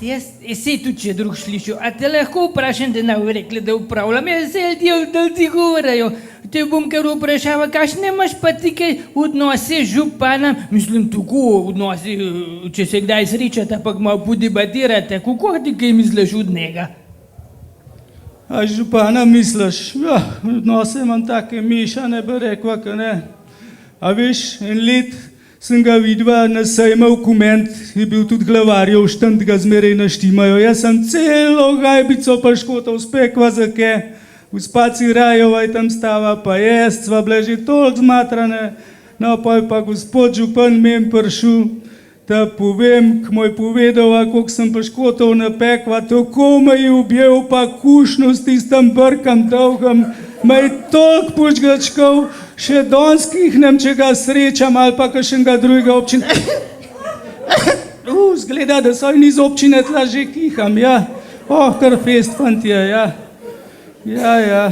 Jaz se tudi, če drug slišal, a te lahko vprašam, da nam rekli, da upravljam, jaz se ljudje ti govorijo. Te bom kar vprašala, kakšne imaš pa ti kaj odnose z županom, mislim, tako odnose, če se kdaj srečate, pa malo podebatirate, kako ti kaj misliš od njega? A župana misliš? Ja, odnose imam take mešane, bi rekla, ka ne. A veš, en let sem ga videla na sejmu v Koment, je bil tudi glavarjev štand, ga zmeraj naštimajo. Jaz sem celo gajbico pa škotov spekla za ke. Gospa Cirajeva je tam stava, pa jaz, sva bile že toliko zmatrane. No, pa je pa gospod župan mem prišel, da povem, k moj povedala, koliko sem pa škotov napekla, tako me je objel pa kušno s tistem brkam dolgem, me je toliko požgačkal, še donskih nem, če ga srečam ali pa kakšnega drugega občine. Zgleda, da so in iz občine tla že kiham, ja. Kar fest, fantje, ja. Ja.